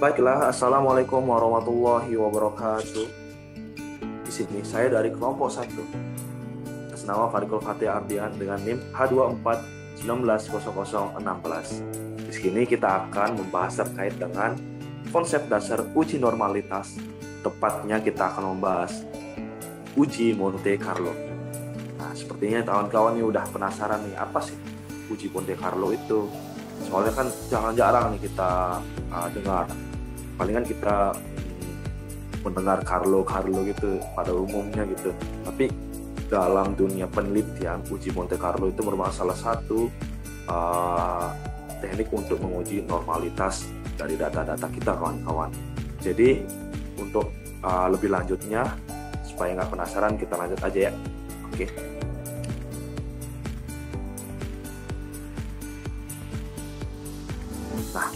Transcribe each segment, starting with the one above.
Baiklah, Assalamualaikum warahmatullahi wabarakatuh. Di sini saya dari kelompok 1. Atas nama Farikul Fatih Ardian dengan NIM H24190016. Di sini kita akan membahas terkait dengan konsep dasar uji normalitas. Tepatnya kita akan membahas uji Monte Carlo. Nah, sepertinya kawan-kawan ini udah penasaran nih, apa sih uji Monte Carlo itu? Soalnya kan jarang-jarang nih kita dengar. Palingan kita mendengar Carlo gitu pada umumnya gitu. Tapi dalam dunia penelitian, uji Monte Carlo itu merupakan salah satu teknik untuk menguji normalitas dari data-data kita, kawan-kawan. Jadi untuk lebih lanjutnya, supaya nggak penasaran, kita lanjut aja ya. Oke. Nah,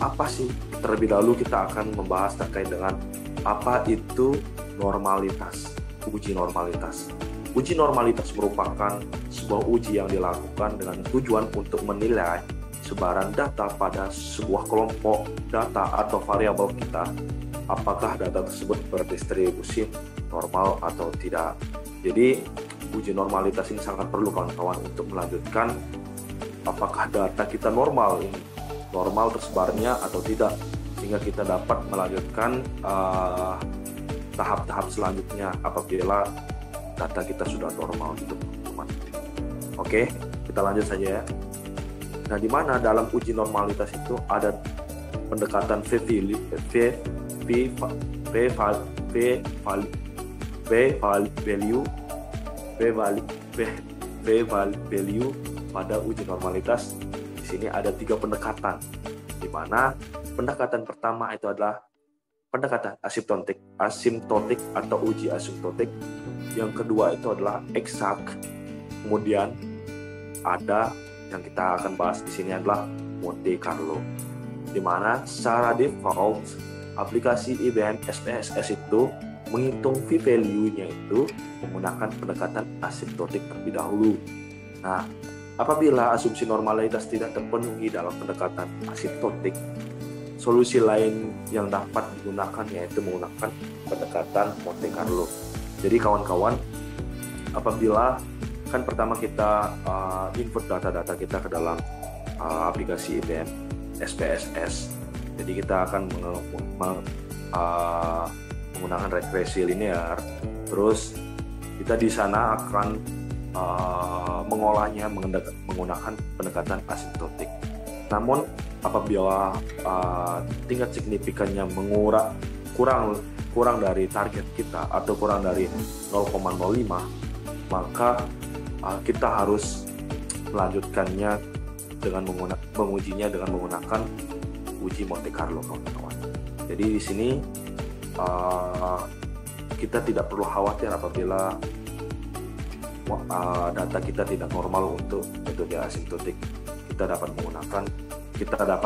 apa sih? Terlebih dahulu kita akan membahas terkait dengan apa itu normalitas, uji normalitas. Uji normalitas merupakan sebuah uji yang dilakukan dengan tujuan untuk menilai sebaran data pada sebuah kelompok data atau variabel kita, apakah data tersebut berdistribusi normal atau tidak. Jadi, uji normalitas ini sangat perlu kawan-kawan untuk melanjutkan apakah data kita normal tersebarnya atau tidak, sehingga kita dapat melanjutkan tahap-tahap selanjutnya apabila data kita sudah normal gitu, teman-teman. Oke, kita lanjut saja ya. Nah, di mana dalam uji normalitas itu ada pendekatan p-value pada uji normalitas. Di sini ada 3 pendekatan, di mana pendekatan pertama itu adalah pendekatan asimptotik atau uji asimptotik. Yang kedua itu adalah eksak. Kemudian ada yang kita akan bahas di sini adalah Monte Carlo, di mana secara default aplikasi IBM SPSS itu menghitung p-value-nya itu menggunakan pendekatan asimptotik terlebih dahulu. Nah, apabila asumsi normalitas tidak terpenuhi dalam pendekatan asimptotik, solusi lain yang dapat digunakan yaitu menggunakan pendekatan Monte Carlo. Jadi kawan-kawan, apabila kan pertama kita input data-data kita ke dalam aplikasi IBM SPSS, jadi kita akan menggunakan regresi linear, terus kita di sana akan mengolahnya menggunakan pendekatan asimptotik. Namun apabila tingkat signifikannya kurang dari target kita atau kurang dari 0,05, maka kita harus melanjutkannya dengan mengujinya dengan menggunakan uji Monte Carlo, kawan-kawan. Jadi di sini kita tidak perlu khawatir apabila data kita tidak normal untuk metode asimptotik. Kita dapat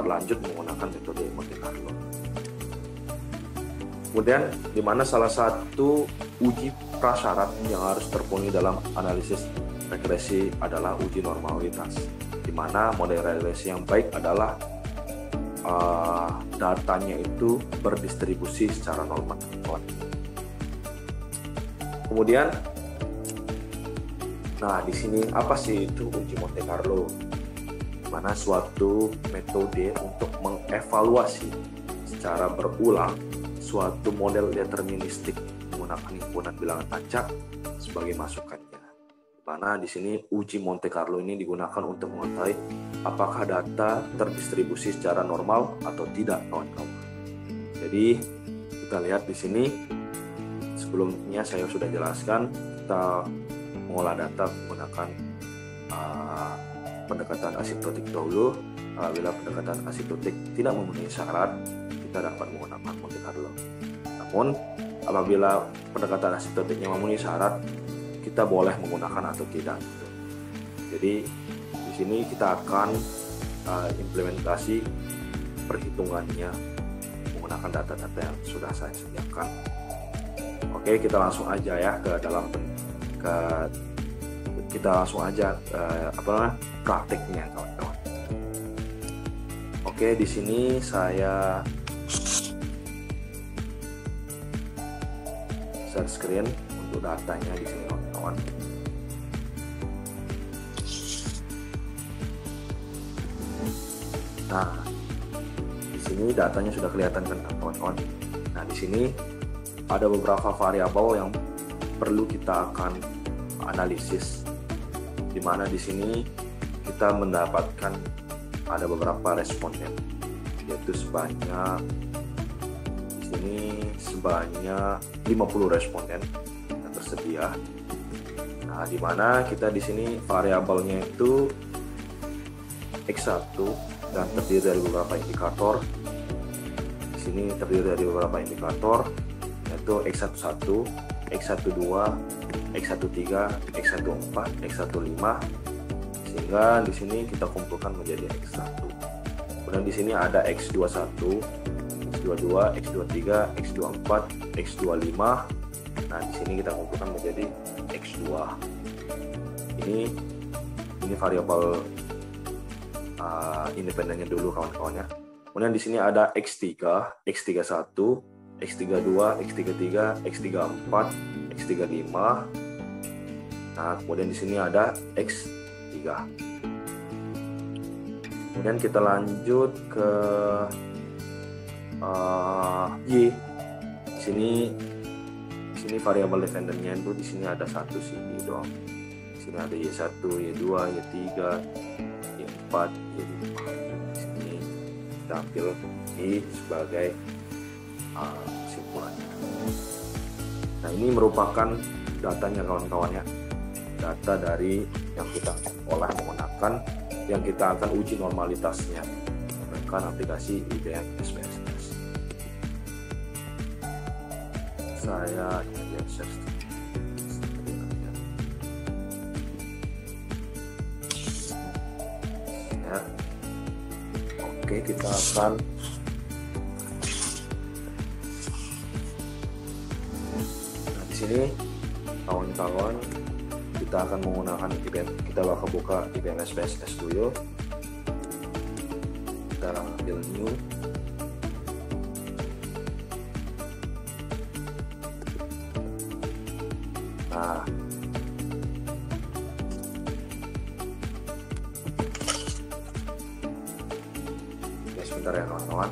lanjut menggunakan metode Monte Carlo. Kemudian, di mana salah satu uji prasyarat yang harus terpenuhi dalam analisis regresi adalah uji normalitas, di mana model regresi yang baik adalah datanya itu berdistribusi secara normal. Kemudian, nah, di sini apa sih itu uji Monte Carlo? Mana suatu metode untuk mengevaluasi secara berulang suatu model deterministik menggunakan himpunan bilangan acak sebagai masukannya. Mana di sini uji Monte Carlo ini digunakan untuk mengetahui apakah data terdistribusi secara normal atau tidak, kawan-kawan. Jadi kita lihat di sini, sebelumnya saya sudah jelaskan kita mengolah data menggunakan pendekatan asimptotik dahulu. Bila pendekatan asimptotik tidak memenuhi syarat, kita dapat menggunakan Monte Carlo. Namun apabila pendekatan asimptotiknya memenuhi syarat, kita boleh menggunakan atau tidak. Jadi di sini kita akan implementasi perhitungannya menggunakan data-data yang sudah saya sediakan. Oke, kita langsung aja ya prakteknya, kawan-kawan. Oke, di sini saya share screen untuk datanya di sini kawan-kawan. Nah, di sini datanya sudah kelihatan kan kawan-kawan. Nah, di sini ada beberapa variabel yang perlu kita akan analisis, di mana di sini kita mendapatkan ada beberapa responden, yaitu sebanyak di sini sebanyak 50 responden yang tersedia. Nah, di mana kita di sini variabelnya itu X1 dan terdiri dari beberapa indikator. Di sini terdiri dari beberapa indikator, yaitu X11, X12, X13, X14, X15, sehingga di sini kita kumpulkan menjadi X1. Kemudian di sini ada X21, X22, X23, X24, X25. Nah, di sini kita kumpulkan menjadi X2. Ini variabel independennya dulu kawan-kawannya. Kemudian di sini ada X3, X31, X32, X33, X34, X35. Nah, kemudian di sini ada X3. Kemudian kita lanjut ke Y. Di sini variabel dependennya itu di sini ada satu sih doang. Di sini ada Y1, Y2, Y3, Y4, Y5. Di sini kita ambil Y sebagai kesimpulannya. Nah, ini merupakan datanya kawan-kawannya, data dari yang kita olah menggunakan, yang kita akan uji normalitasnya menggunakan aplikasi IBM SPSS. Saya share ya. Oke, kita akan sini kawan-kawan, kita akan menggunakan IBM, kita bakal buka IBM SPSS dulu. Kita ambil new. Nah, ya sebentar ya kawan-kawan.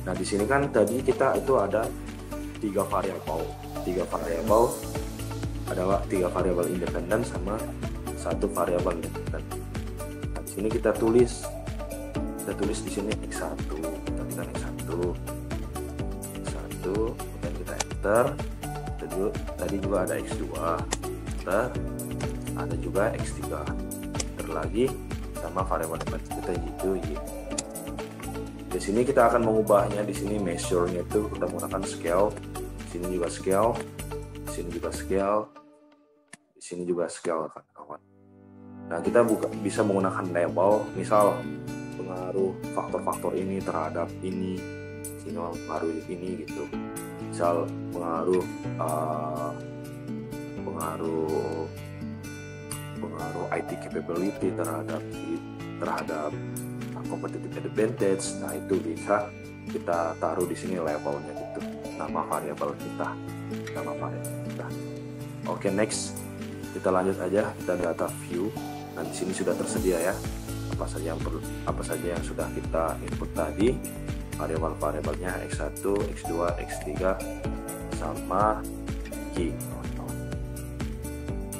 Nah, di sini kan tadi kita itu ada tiga variabel adalah tiga variabel independen sama satu variabel independen. Nah, di sini kita tulis di sini X1, kita tekan X1, kemudian kita enter. Tadi juga ada X2, ada juga X3, enter lagi sama variabel independen kita yaitu Y. Di sini kita akan mengubahnya. Di sini measure-nya itu kita menggunakan scale. Di sini juga scale, di sini juga scale, di sini juga scale kawan-kawan. Nah, kita bisa menggunakan label, misal pengaruh faktor-faktor ini terhadap ini, sini mempengaruhi ini gitu. Misal pengaruh IT capability terhadap competitive advantage. Nah, itu bisa kita taruh di sini labelnya gitu, nama variabel kita. Oke, next kita lanjut aja, kita data view. Nah, di sini sudah tersedia ya apa saja yang sudah kita input tadi, variabel-variabelnya X1, X2, X3 sama Y.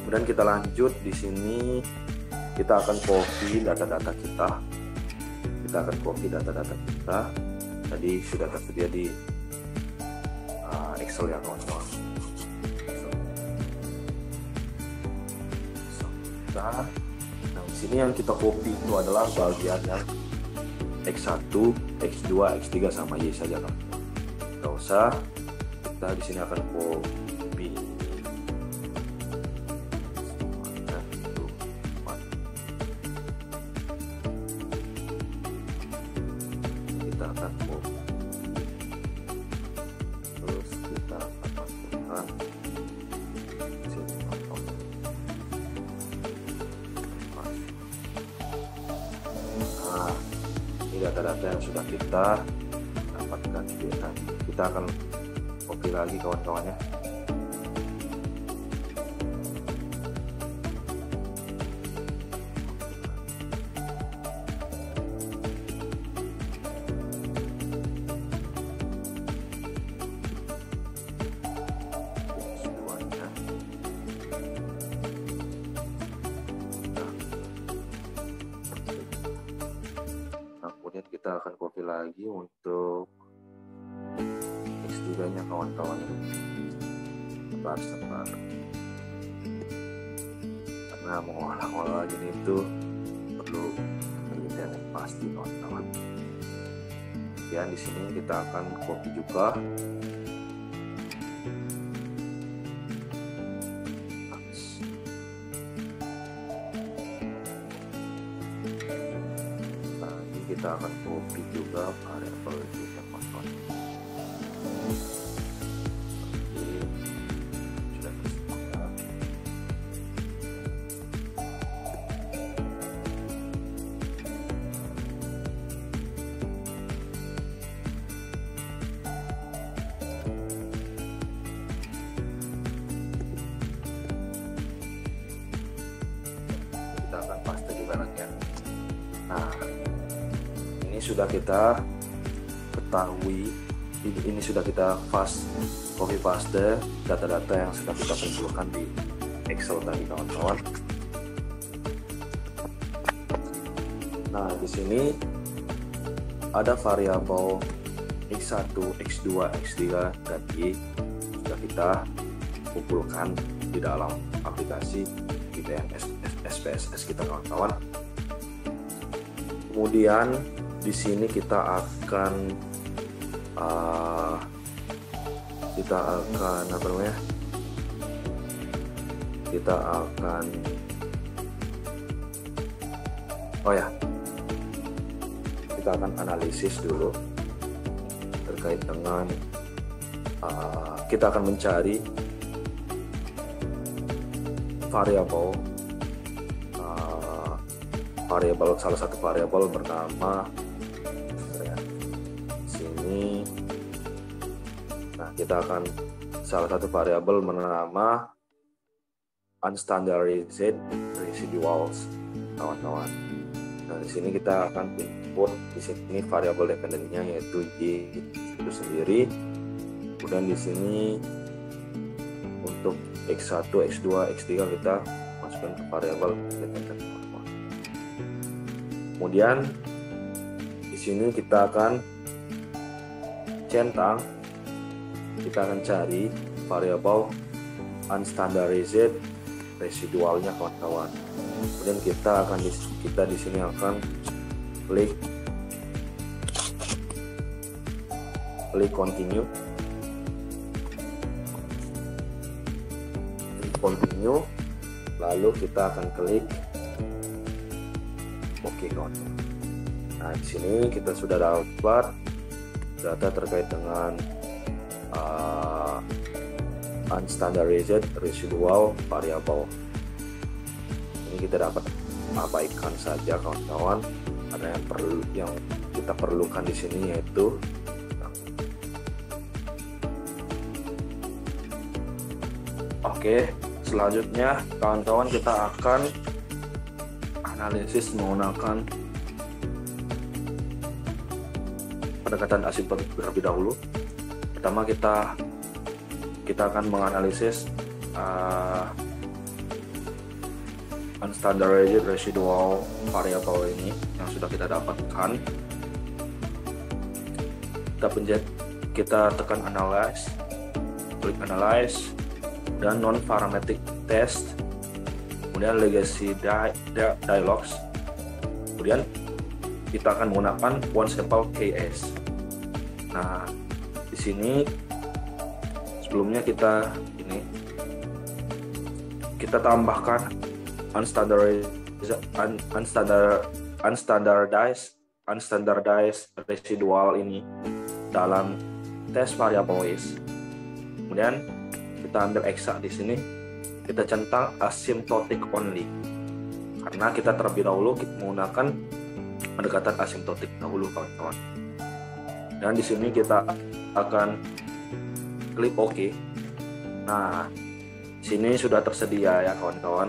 Kemudian kita lanjut, di sini kita akan copy data-data kita. Tadi sudah tersedia di Excel ya kawan-kawan. Nah, di sini yang kita copy itu adalah bagian yang X1, X2, X3 sama Y saja kan. Nggak usah, kita di sini akan copy. Kita akan copy. Terus kita akan masukkan sini. Nah, ini data-data yang sudah kita dapatkan. Kita akan copy lagi kawan-kawannya. Oke, kita akan copy lagi untuk X3 nya kawan-kawan. Sabar. Karena mengolah-olah gini itu perlu penelitian yang pasti kawan-kawan. Kemudian di sini kita akan copy juga. Kita akan copy juga variabel itu kawan-kawan. Sudah tersedia. Kita akan paste juga nanti ya. Nah, ini sudah kita ketahui, ini sudah kita copy paste data-data yang sudah kita kumpulkan di Excel tadi kawan-kawan. Nah, di sini ada variabel X1, X2, X3 dan Y sudah kita kumpulkan di dalam aplikasi IBM SPSS kita kawan-kawan. Kemudian di sini kita akan kita akan analisis dulu terkait dengan kita akan mencari salah satu variabel bernama sini. Nah, kita akan salah satu variabel bernama unstandardized residuals kawan-kawan. Nah, di sini kita akan input di sini variabel dependennya yaitu Y itu sendiri. Kemudian di sini untuk X1, X2, X3 kita masukkan ke variabel dependen. Kemudian di sini kita akan centang, kita akan cari variabel unstandardized residualnya kawan-kawan. Kemudian kita di sini akan klik continue, lalu kita akan klik Oke kawan-kawan. Nah, di sini kita sudah dapat data terkait dengan unstandardized residual variable. Ini kita dapat abaikan saja kawan-kawan, karena yang kita perlukan di sini yaitu Oke, selanjutnya kawan-kawan kita akan analisis menggunakan pendekatan asimptotik terlebih dahulu. Pertama kita akan menganalisis unstandardized residual variable ini yang sudah kita dapatkan. Kita tekan analyze, klik analyze dan non parametric test, kemudian legacy dialogs. Kemudian kita akan menggunakan one sample KS. Nah, di sini sebelumnya kita tambahkan unstandardized residual ini dalam tes variable is. Kemudian kita ambil exa di sini, kita centang asymptotic only, karena kita terlebih dahulu menggunakan pendekatan asimptotik dahulu kawan-kawan. Dan di sini kita akan klik OK. Nah, sini sudah tersedia ya kawan-kawan.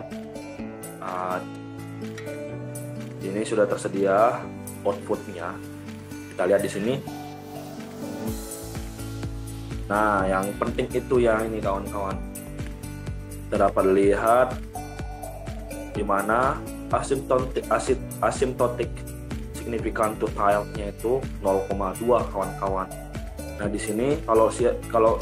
Ini sudah tersedia outputnya. Kita lihat di sini. Nah, yang penting itu ya ini kawan-kawan. Kita dapat lihat di mana asymptotic signifikan to tilde-nya itu 0,2 kawan-kawan. Nah, di sini kalau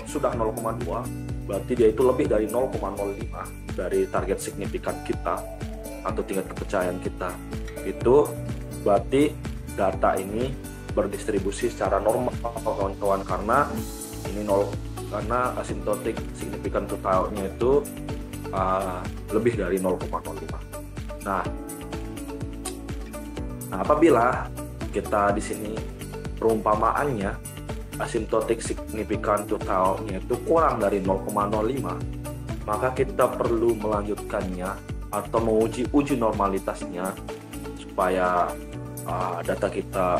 sudah 0,2 berarti dia itu lebih dari 0,05 dari target signifikan kita atau tingkat kepercayaan kita. Itu berarti data ini berdistribusi secara normal kawan-kawan, karena asymptotic signifikan to tilde-nya itu lebih dari 0,05. Nah, apabila kita di sini perumpamaannya asymptotic signifikan to tilde-nya itu kurang dari 0,05, maka kita perlu melanjutkannya atau uji normalitasnya supaya data kita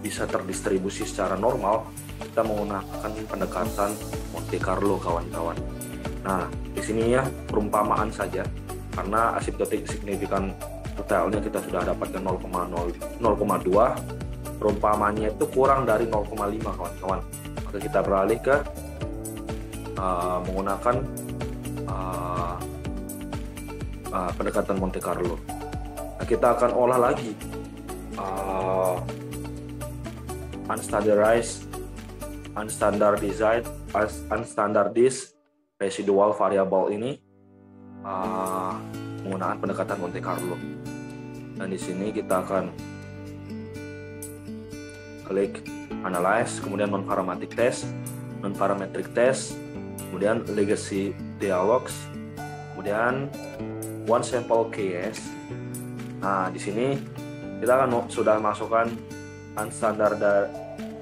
bisa terdistribusi secara normal. Kita menggunakan pendekatan Monte Carlo kawan-kawan. Nah, di sini ya perumpamaan saja, karena asymptotic signifikan to tilde-nya kita sudah dapatkan 0,2, perumpamaannya itu kurang dari 0,5 kawan-kawan. Maka kita beralih ke menggunakan pendekatan Monte Carlo. Nah, kita akan olah lagi unstandardized residual variable ini menggunakan pendekatan Monte Carlo. Dan di sini kita akan klik analyze, kemudian non-parametric test, kemudian legacy dialogues, kemudian one sample case. Nah, di sini kita akan sudah masukkan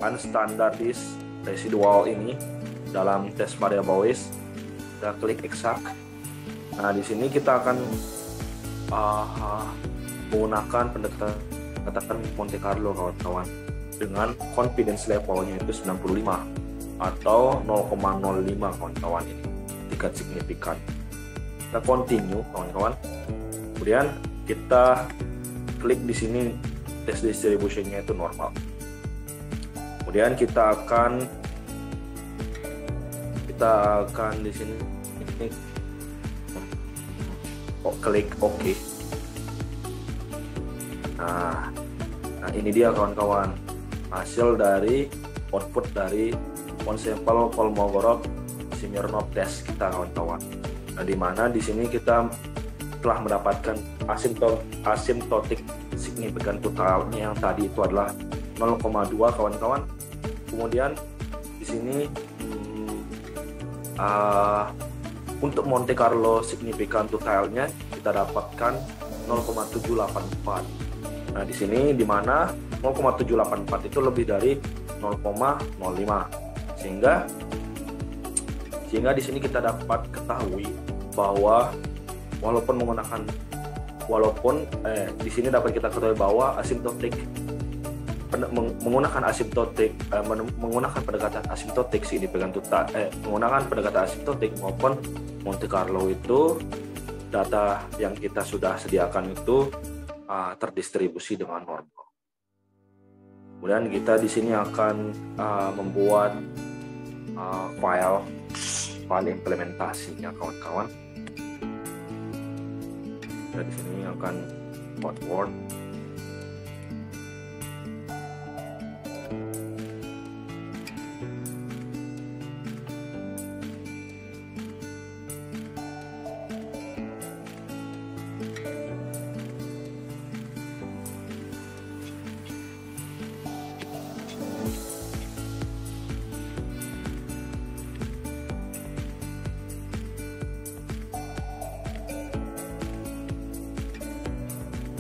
unstandardized residual ini dalam test variable is. Kita klik exact. Nah, di sini kita akan menggunakan pendekatan Monte Carlo kawan-kawan dengan confidence levelnya itu 95 atau 0,05 kawan-kawan, ini tingkat signifikan. Kita continue kawan-kawan. Kemudian kita klik di sini test distribution-nya itu normal. Kemudian kita akan di sini klik OK. Nah, ini dia kawan-kawan hasil dari output dari one sample Kolmogorov-Smirnov test kita kawan-kawan. Nah, di mana di sini kita telah mendapatkan asymptotic signifikan to tilde-nya yang tadi itu adalah 0,2 kawan-kawan. Kemudian di sini untuk Monte Carlo signifikan to tilde-nya kita dapatkan 0,784. Nah, di sini di mana 0,784 itu lebih dari 0,05. Sehingga di sini kita dapat ketahui bahwa di sini dapat kita ketahui bahwa menggunakan pendekatan asymptotic signifikan to tilde, menggunakan pendekatan asymptotic maupun Monte Carlo itu data yang kita sudah sediakan itu terdistribusi dengan normal. Kemudian kita di sini akan membuat file implementasinya kawan-kawan. Kita di sini akan buat Word.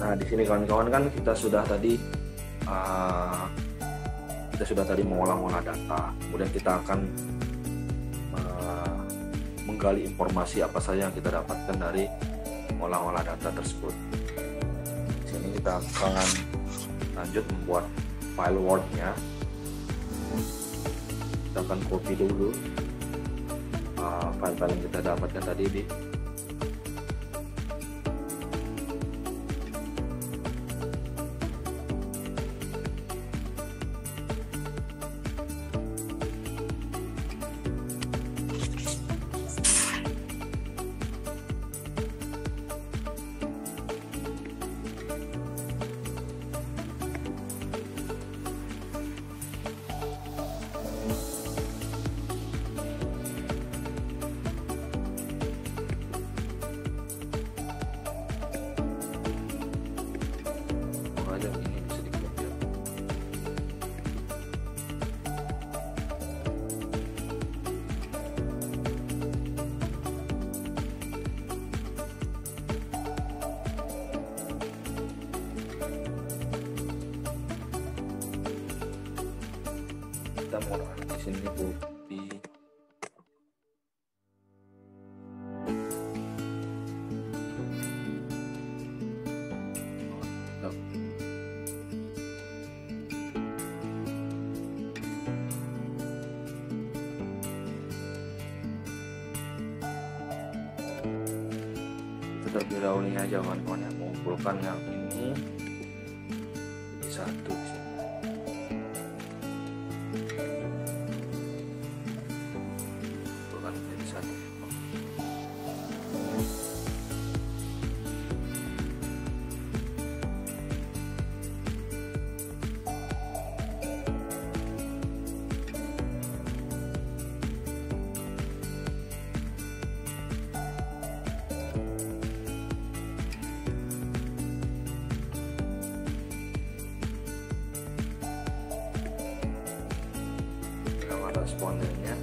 Nah, di sini kawan-kawan kan kita sudah tadi mengolah data. Kemudian kita akan menggali informasi apa saja yang kita dapatkan dari mengolah data tersebut. Di sini kita akan lanjut membuat file Word-nya. Kita akan copy dulu file-file yang kita dapatkan tadi di yang ini bisa dikopi. Kita mau di sini copy. Terlebih dahulu ini aja kawan-kawan yang mengumpulkan yang ini jadi satu di sini. Kumpulkan jadi satu. Respondennya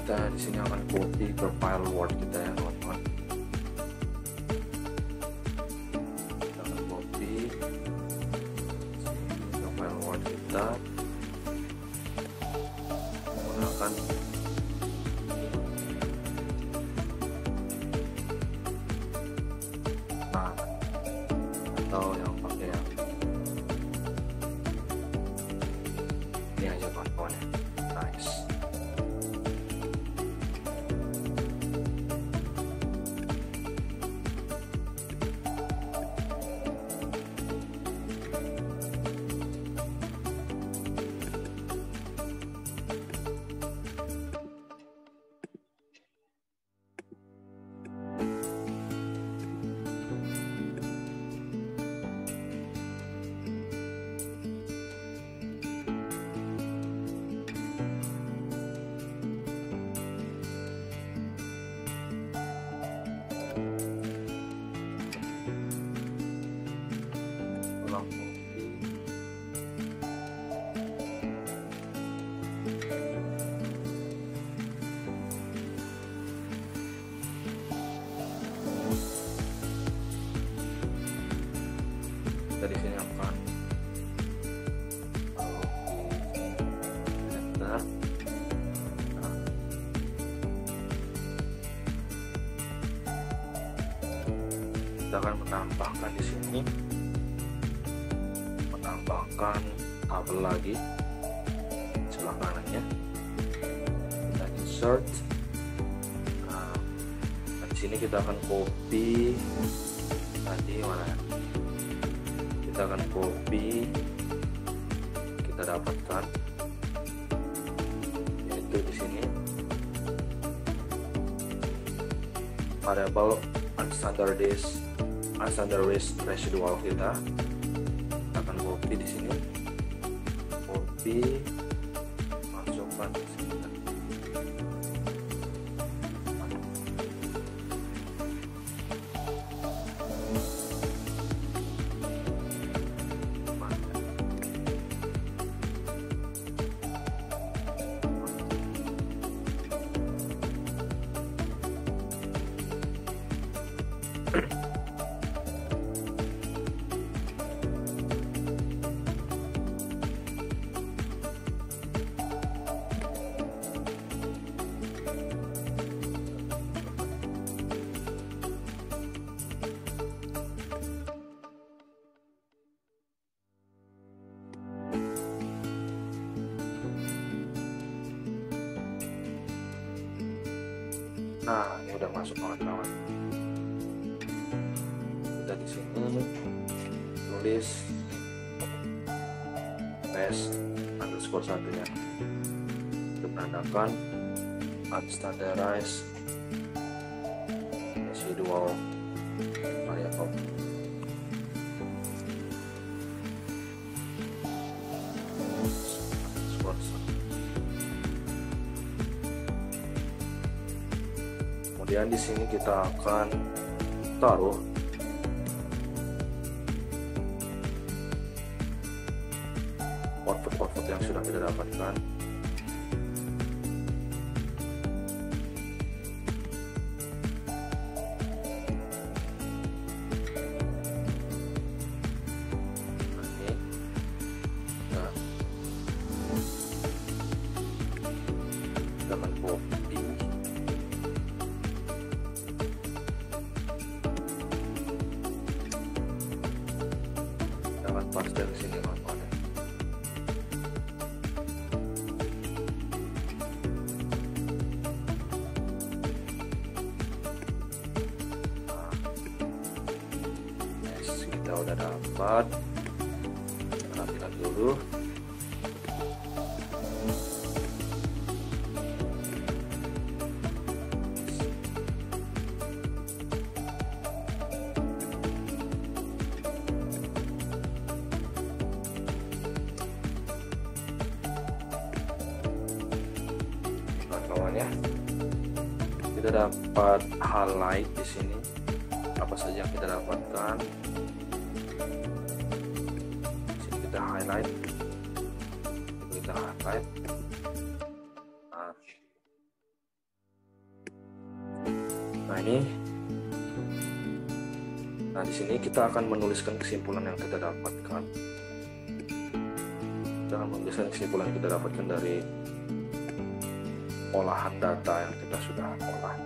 kita di sini akan copy ke file Word kita ya teman-teman. Kita menggunakan atau yang pakai yang ini aja kawan-kawan ya. Nice. Dari sini akan kita akan menambahkan di sini, menambahkan tabel lagi sebelah kanannya. Kita insert. Dan di sini kita akan copy tadi mana? Kita akan copy, kita dapatkan yaitu di sini variable unstandardized residual kita akan copy di sini, copy masukkan di sini. Nah, ini udah masuk kawan-kawan. Kita di sini tulis ps_1 ya. Itu menandakan unstandardized individual variable. Kemudian di sini kita akan taruh output yang sudah kita dapatkan. Dengan copy dapat paste dari sini kawan-kawan. Kita udah dapat, rapikan dulu. Kawan ya, kita dapat highlight di sini apa saja yang kita dapatkan. Di sini kita highlight. Nah ini, di sini kita akan menuliskan kesimpulan yang kita dapatkan. Kita akan menuliskan kesimpulan yang kita dapatkan dari olahan data yang kita sudah olah.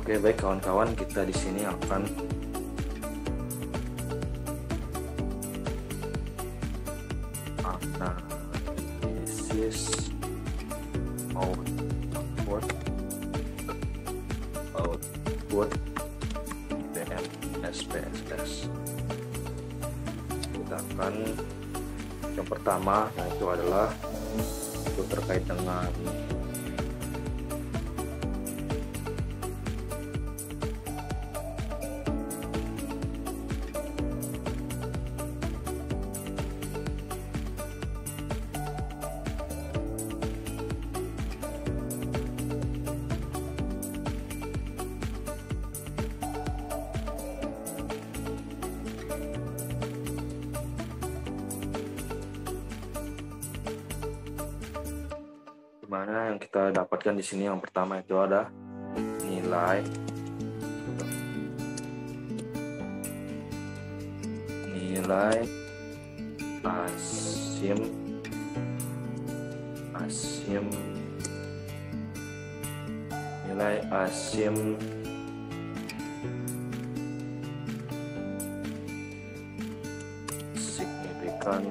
Oke, baik kawan-kawan, kita di sini akan analisis output SPSS. Kita akan yang pertama, yaitu adalah itu terkait dengan mana yang kita dapatkan di sini. Yang pertama itu ada nilai asim signifikan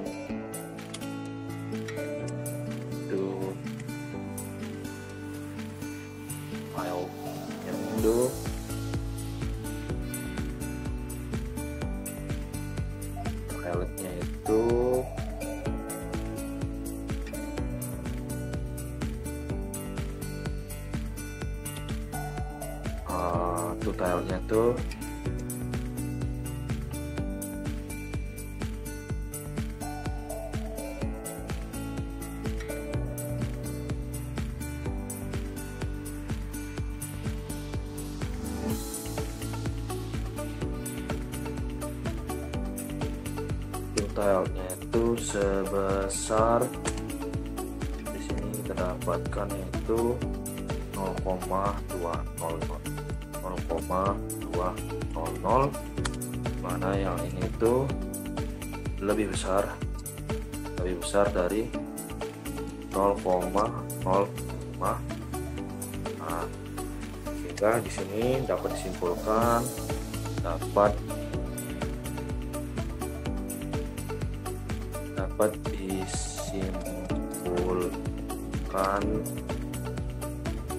to file yang itu highlightnya itu tutorialnya tuh tutorialnya itu sebesar di sini kita dapatkan yaitu 0,200, mana yang ini itu lebih besar dari 0,05. Nah, sehingga di sini dapat disimpulkan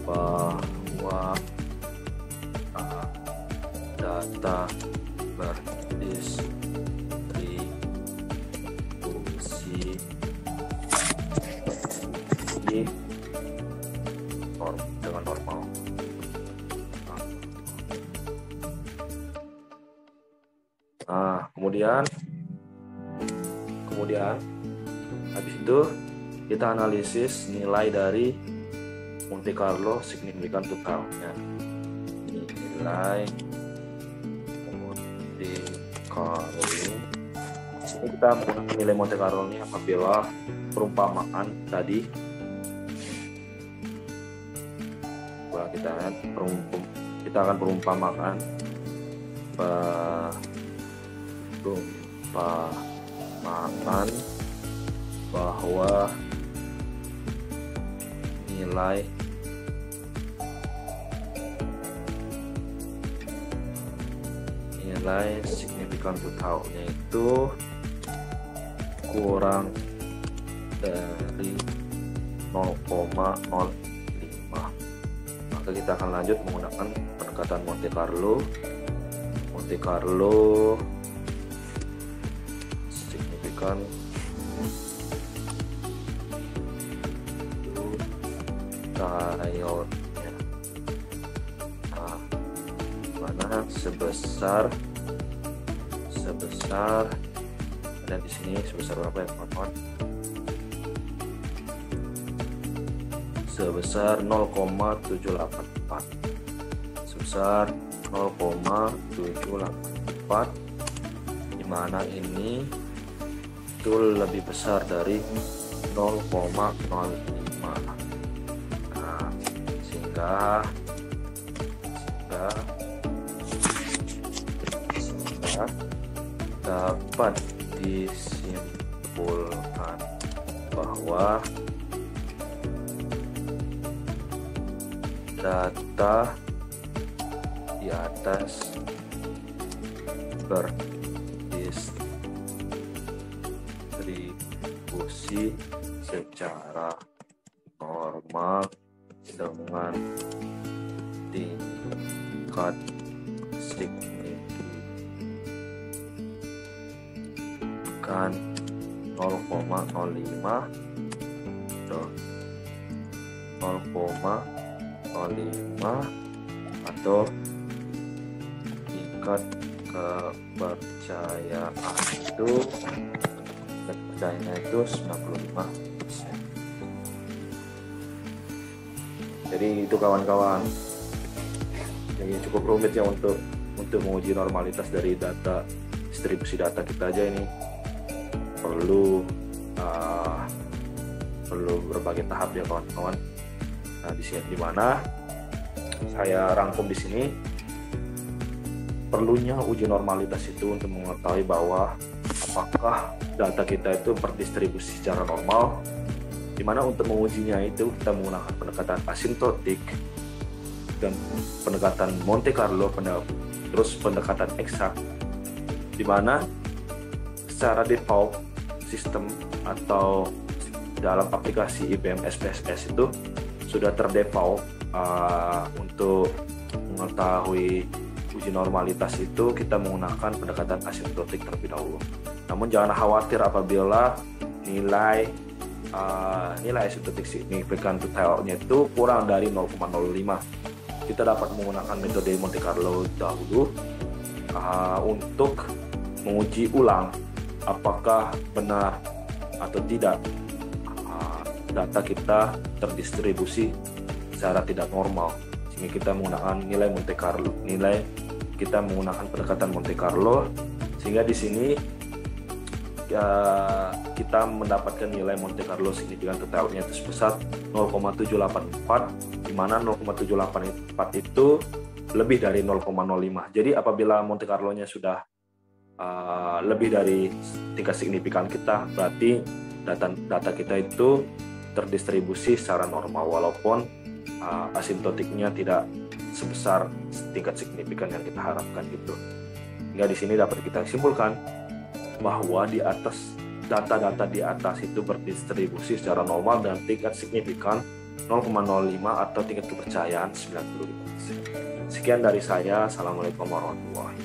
bahwa data berdistribusi dengan normal. Nah, kemudian habis itu kita analisis nilai dari Monte Carlo signifikan totalnya. Nilai Monte Carlo. Ini kita menggunakan nilai Monte Carlo ini apabila perumpamaan tadi kita akan perumpamaan bahwa nilai signifikan totalnya itu kurang dari 0,05. Maka kita akan lanjut menggunakan pendekatan Monte Carlo signifikan totalnya. Nah, mana sebesar dan di sini sebesar berapa ya teman-teman? Sebesar 0,784. Sebesar 0,784, di mana ini itu lebih besar dari 0,05. Nah, sehingga dapat disimpulkan bahwa data di atas berdistribusi secara normal dengan tingkat signifikan 0,05 atau tingkat kepercayaan itu 95%. Jadi itu kawan-kawan, jadi cukup rumit ya untuk menguji normalitas dari data distribusi data kita aja. Ini perlu berbagai tahap ya kawan-kawan. Nah, di sini dimana saya rangkum di sini perlunya uji normalitas itu untuk mengetahui bahwa apakah data kita itu berdistribusi secara normal, dimana untuk mengujinya itu kita menggunakan pendekatan asimptotik dan pendekatan Monte Carlo, terus pendekatan eksak, dimana secara default sistem atau dalam aplikasi IBM SPSS itu sudah terdefault untuk mengetahui uji normalitas itu kita menggunakan pendekatan asimptotik terlebih dahulu. Namun jangan khawatir apabila nilai asimptotik signifikan totalnya itu kurang dari 0,05. Kita dapat menggunakan metode Monte Carlo dahulu untuk menguji ulang apakah benar atau tidak data kita terdistribusi secara tidak normal, sehingga kita menggunakan kita menggunakan pendekatan Monte Carlo, sehingga di sini kita mendapatkan nilai Monte Carlo signifikan totalnya itu sebesar 0,784, di mana 0,784 itu lebih dari 0,05. Jadi apabila Monte Carlo-nya sudah lebih dari tingkat signifikan kita, berarti data kita itu terdistribusi secara normal, walaupun asimptotiknya tidak sebesar tingkat signifikan yang kita harapkan gitu. Hingga di sini dapat kita simpulkan bahwa di atas data-data di atas itu berdistribusi secara normal dan tingkat signifikan 0,05 atau tingkat kepercayaan 95%. Sekian dari saya. Assalamualaikum warahmatullahi wabarakatuh.